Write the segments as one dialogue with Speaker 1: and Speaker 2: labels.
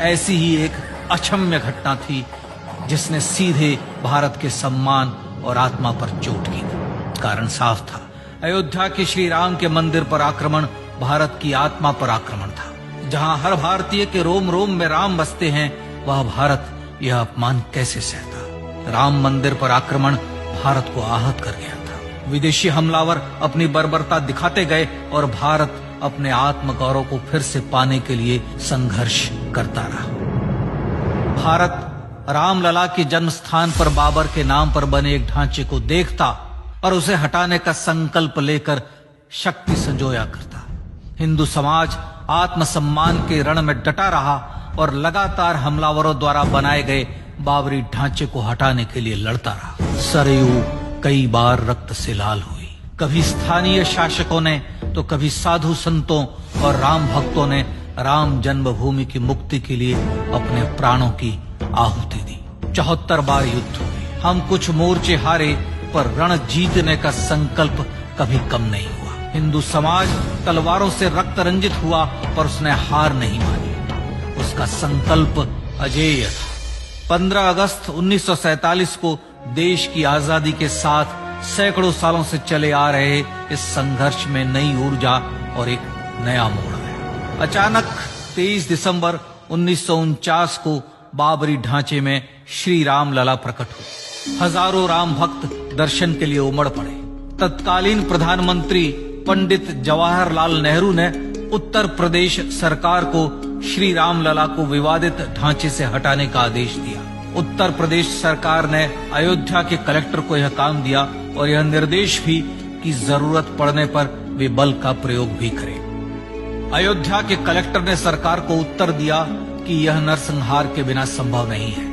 Speaker 1: ऐसी ही एक अक्षम्य घटना थी जिसने सीधे भारत के सम्मान और आत्मा पर चोट की थी। कारण साफ था, अयोध्या के श्री राम के मंदिर पर आक्रमण भारत की आत्मा पर आक्रमण था। जहां हर भारतीय के रोम रोम में राम बसते हैं, वह भारत यह अपमान कैसे सहता। राम मंदिर पर आक्रमण भारत को आहत कर गया था। विदेशी हमलावर अपनी बर्बरता दिखाते गए और भारत अपने आत्मगौरव को फिर से पाने के लिए संघर्ष करता रहा। भारत रामलला के जन्म स्थान पर बाबर के नाम पर बने एक ढांचे को देखता और उसे हटाने का संकल्प लेकर शक्ति संजोया करता। हिंदू समाज आत्मसम्मान के रण में डटा रहा और लगातार हमलावरों द्वारा बनाए गए बाबरी ढांचे को हटाने के लिए लड़ता रहा। सरयू कई बार रक्त से लाल हुई। कभी स्थानीय शासकों ने तो कभी साधु संतों और राम भक्तों ने राम जन्मभूमि की मुक्ति के लिए अपने प्राणों की आहुति दी। 74 बार युद्ध हुए। हम कुछ मोर्चे हारे, पर रण जीतने का संकल्प कभी कम नहीं हुआ। हिंदू समाज तलवारों से रक्त रंजित हुआ, पर उसने हार नहीं मानी। उसका संकल्प अजेय था। 15 अगस्त 1947 को देश की आजादी के साथ सैकड़ों सालों से चले आ रहे इस संघर्ष में नई ऊर्जा और एक नया मोड़ आया। अचानक 23 दिसंबर 1949 को बाबरी ढांचे में श्री राम लला प्रकट हुए। हजारों राम भक्त दर्शन के लिए उमड़ पड़े। तत्कालीन प्रधानमंत्री पंडित जवाहरलाल नेहरू ने उत्तर प्रदेश सरकार को श्री राम लला को विवादित ढांचे से हटाने का आदेश दिया। उत्तर प्रदेश सरकार ने अयोध्या के कलेक्टर को यह काम दिया और यह निर्देश भी कि जरूरत पड़ने पर वे बल का प्रयोग भी करें। अयोध्या के कलेक्टर ने सरकार को उत्तर दिया कि यह नरसंहार के बिना संभव नहीं है,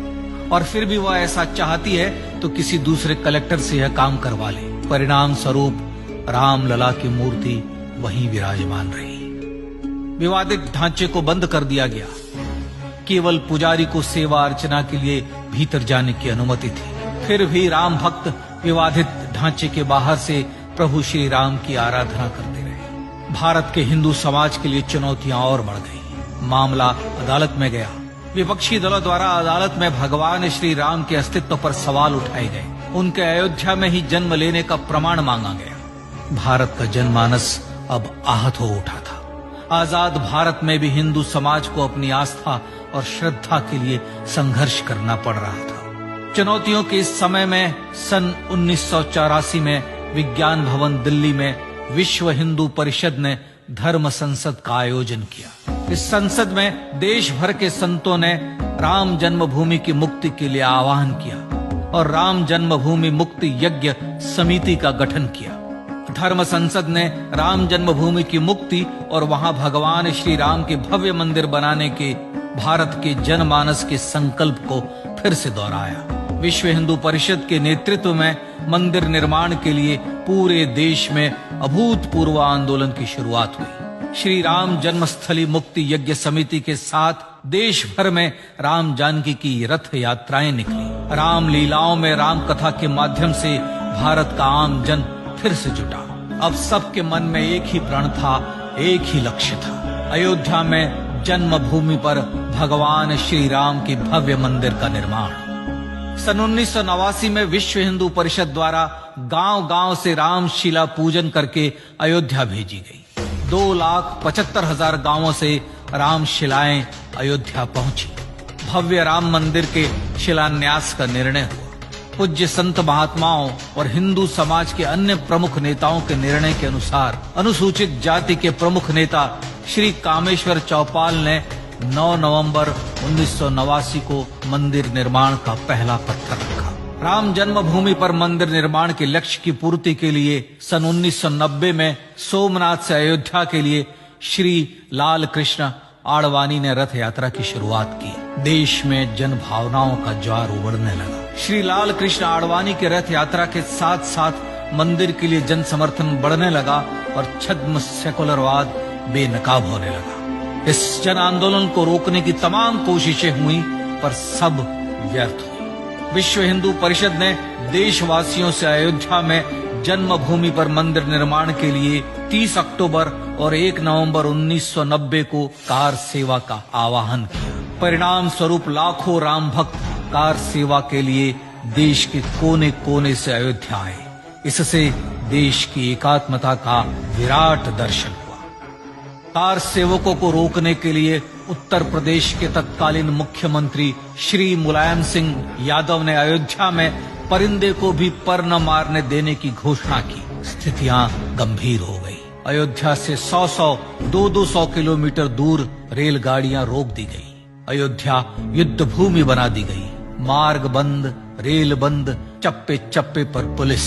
Speaker 1: और फिर भी वह ऐसा चाहती है तो किसी दूसरे कलेक्टर से यह काम करवा ले। परिणाम स्वरूप रामलला की मूर्ति वहीं विराजमान रही। विवादित ढांचे को बंद कर दिया गया। केवल पुजारी को सेवा अर्चना के लिए भीतर जाने की अनुमति थी। फिर भी राम भक्त विवादित ढांचे के बाहर से प्रभु श्री राम की आराधना करते रहे। भारत के हिंदू समाज के लिए चुनौतियां और बढ़ गई। मामला अदालत में गया। विपक्षी दलों द्वारा अदालत में भगवान श्री राम के अस्तित्व पर सवाल उठाए गए। उनके अयोध्या में ही जन्म लेने का प्रमाण मांगा गया। भारत का जनमानस अब आहत हो उठा था। आजाद भारत में भी हिंदू समाज को अपनी आस्था और श्रद्धा के लिए संघर्ष करना पड़ रहा था। चुनौतियों के इस समय में सन 1984 में विज्ञान भवन दिल्ली में विश्व हिंदू परिषद ने धर्म संसद का आयोजन किया। इस संसद में देश भर के संतों ने राम जन्मभूमि की मुक्ति के लिए आह्वान किया और राम जन्मभूमि मुक्ति यज्ञ समिति का गठन किया। धर्म संसद ने राम जन्मभूमि की मुक्ति और वहां भगवान श्री राम के भव्य मंदिर बनाने के भारत के जनमानस के संकल्प को फिर से दोहराया। विश्व हिंदू परिषद के नेतृत्व में मंदिर निर्माण के लिए पूरे देश में अभूतपूर्व आंदोलन की शुरुआत हुई। श्री राम जन्मस्थली मुक्ति यज्ञ समिति के साथ देश भर में राम जानकी की रथ यात्राएं निकली। राम लीलाओं में राम कथा के माध्यम से भारत का आम जन फिर से जुटा। अब सबके मन में एक ही प्रण था, एक ही लक्ष्य था। अयोध्या में जन्मभूमि पर भगवान श्री राम के भव्य मंदिर का निर्माण। सन 1989 में विश्व हिंदू परिषद द्वारा गांव-गांव से रामशिला पूजन करके अयोध्या भेजी गई। 2,75,000 गांवों से रामशिलाएं अयोध्या पहुंची। भव्य राम मंदिर के शिलान्यास का निर्णय हुआ। पूज्य संत महात्माओं और हिंदू समाज के अन्य प्रमुख नेताओं के निर्णय के अनुसार अनुसूचित जाति के प्रमुख नेता श्री कामेश्वर चौपाल ने 9 नवंबर 1989 को मंदिर निर्माण का पहला पत्थर रखा। राम जन्मभूमि पर मंदिर निर्माण के लक्ष्य की पूर्ति के लिए सन 1990 में सोमनाथ से अयोध्या के लिए श्री लाल कृष्ण आडवाणी ने रथ यात्रा की शुरुआत की। देश में जन भावनाओं का ज्वार उमड़ने लगा। श्री लाल कृष्ण आडवाणी के रथ यात्रा के साथ साथ मंदिर के लिए जन समर्थन बढ़ने लगा और छद्म सेकुलरवाद बेनकाब होने लगा। इस जन आंदोलन को रोकने की तमाम कोशिशें हुई, पर सब व्यर्थ हुई। विश्व हिंदू परिषद ने देशवासियों से अयोध्या में जन्मभूमि पर मंदिर निर्माण के लिए 30 अक्टूबर और 1 नवंबर 1990 को कार सेवा का आह्वान किया। परिणाम स्वरूप लाखों राम भक्त कार सेवा के लिए देश के कोने कोने से अयोध्या आए। इससे देश की एकात्मता का विराट दर्शन हुआ। कार सेवकों को रोकने के लिए उत्तर प्रदेश के तत्कालीन मुख्यमंत्री श्री मुलायम सिंह यादव ने अयोध्या में परिंदे को भी पर न मारने देने की घोषणा की। स्थितियां गंभीर हो गई। अयोध्या से 200 किलोमीटर दूर रेलगाड़ियां रोक दी गई। अयोध्या युद्ध भूमि बना दी गई। मार्ग बंद, रेल बंद, चप्पे चप्पे पर पुलिस।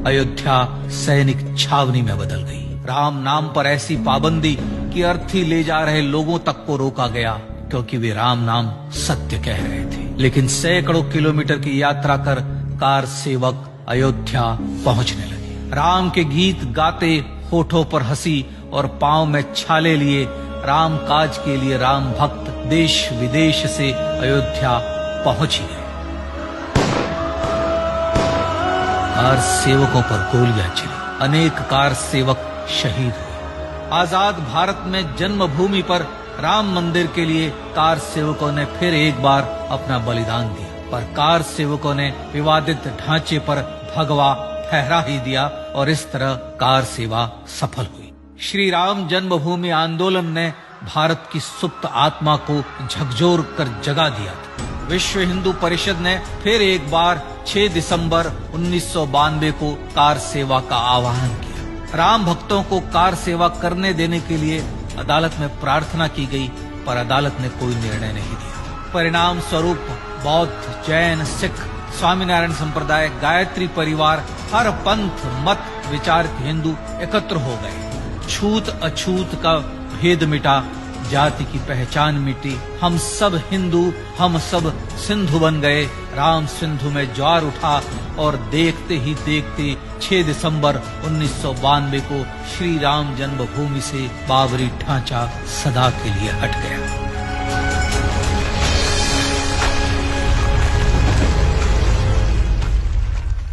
Speaker 1: अयोध्या सैनिक छावनी में बदल गई। राम नाम पर ऐसी पाबंदी कि अर्थी ले जा रहे लोगों तक को रोका गया, क्योंकि वे राम नाम सत्य कह रहे थे। लेकिन सैकड़ों किलोमीटर की यात्रा कर कार सेवक अयोध्या पहुंचने लगे। राम के गीत गाते, होठों पर हंसी और पांव में छाले लिए राम काज के लिए राम भक्त देश विदेश से अयोध्या पहुंच ही गए। कार सेवकों पर गोलियां चली। अनेक कार सेवक शहीद हुए। आजाद भारत में जन्मभूमि पर राम मंदिर के लिए कार सेवकों ने फिर एक बार अपना बलिदान दिया, पर कार सेवकों ने विवादित ढांचे पर भगवा ठहरा ही दिया और इस तरह कार सेवा सफल हुई। श्री राम जन्मभूमि आंदोलन ने भारत की सुप्त आत्मा को झकझोर कर जगा दिया था। विश्व हिंदू परिषद ने फिर एक बार 6 दिसंबर 1992 को कार सेवा का आह्वान किया। राम भक्तों को कार सेवा करने देने के लिए अदालत में प्रार्थना की गई, पर अदालत ने कोई निर्णय नहीं दिया। परिणाम स्वरूप बौद्ध, जैन, सिख, स्वामीनारायण संप्रदाय, गायत्री परिवार, हर पंथ मत विचार के हिंदू एकत्र हो गए। छूत अछूत का भेद मिटा, जाति की पहचान मिटी। हम सब हिंदू, हम सब सिंधु बन गए। राम सिंधु में ज्वार उठा और देखते ही देखते 6 दिसंबर 1992 को श्री राम जन्मभूमि से बाबरी ढांचा सदा के लिए हट गया।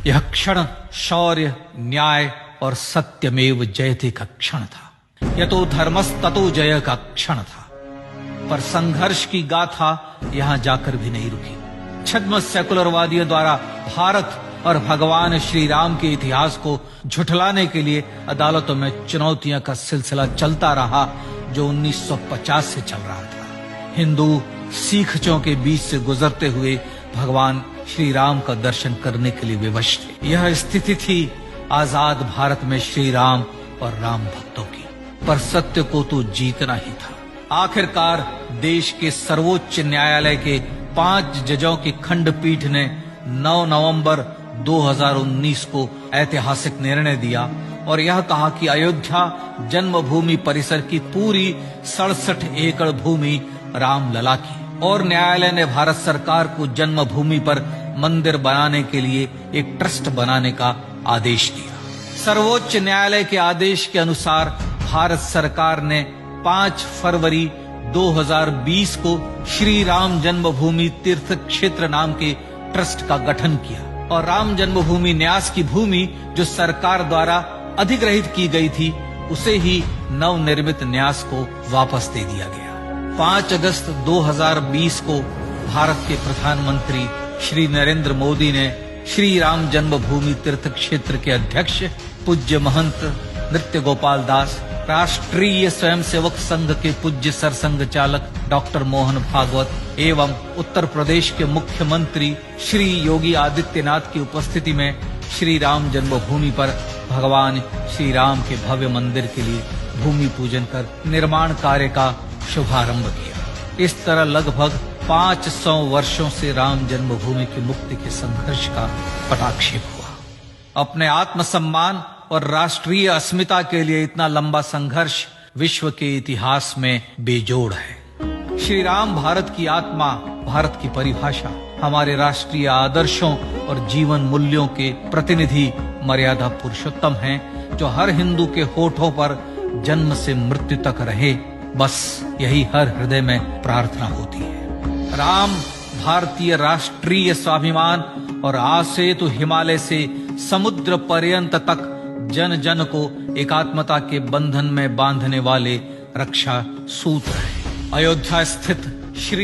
Speaker 1: यह क्षण शौर्य, न्याय और सत्यमेव जयते का क्षण था। यह तो धर्मस्ततो जय का क्षण था। पर संघर्ष की गाथा यहां जाकर भी नहीं रुकी। छद्म सेकुलरवादियों द्वारा भारत और भगवान श्री राम के इतिहास को झुठलाने के लिए अदालतों में चुनौतियों का सिलसिला चलता रहा, जो 1950 से चल रहा था। हिंदू सिखों के बीच से गुजरते हुए भगवान श्री राम का दर्शन करने के लिए विवश थे। यह स्थिति थी आजाद भारत में श्री राम और राम भक्तों की। पर सत्य को तो जीतना ही था। आखिरकार देश के सर्वोच्च न्यायालय के 5 जजों की खंडपीठ ने 9 नवंबर 2019 को ऐतिहासिक निर्णय दिया और यह कहा कि अयोध्या जन्मभूमि परिसर की पूरी 67 एकड़ भूमि रामलला की। और न्यायालय ने भारत सरकार को जन्मभूमि पर मंदिर बनाने के लिए एक ट्रस्ट बनाने का आदेश दिया। सर्वोच्च न्यायालय के आदेश के अनुसार भारत सरकार ने 5 फरवरी 2020 को श्री राम जन्मभूमि तीर्थ क्षेत्र नाम के ट्रस्ट का गठन किया और राम जन्मभूमि न्यास की भूमि जो सरकार द्वारा अधिग्रहित की गई थी, उसे ही नवनिर्मित न्यास को वापस दे दिया गया। 5 अगस्त 2020 को भारत के प्रधानमंत्री श्री नरेंद्र मोदी ने श्री राम जन्मभूमि तीर्थ क्षेत्र के अध्यक्ष पूज्य महंत नृत्य गोपाल दास, राष्ट्रीय स्वयंसेवक संघ के पूज्य सरसंघ चालक डॉक्टर मोहन भागवत एवं उत्तर प्रदेश के मुख्यमंत्री श्री योगी आदित्यनाथ की उपस्थिति में श्री राम जन्मभूमि पर भगवान श्री राम के भव्य मंदिर के लिए भूमि पूजन कर निर्माण कार्य का शुभारंभ किया। इस तरह लगभग 500 वर्षों से राम जन्मभूमि की मुक्ति के संघर्ष का पटाक्षेप हुआ। अपने आत्मसम्मान और राष्ट्रीय अस्मिता के लिए इतना लंबा संघर्ष विश्व के इतिहास में बेजोड़ है। श्री राम भारत की आत्मा, भारत की परिभाषा, हमारे राष्ट्रीय आदर्शों और जीवन मूल्यों के प्रतिनिधि मर्यादा पुरुषोत्तम हैं, जो हर हिंदू के होठों पर जन्म से मृत्यु तक रहे। बस यही हर हृदय में प्रार्थना होती है। राम भारतीय राष्ट्रीय स्वाभिमान और आसेतु हिमालय से समुद्र पर्यंत तक जन जन को एकात्मता के बंधन में बांधने वाले रक्षा सूत्र है। अयोध्या स्थित श्री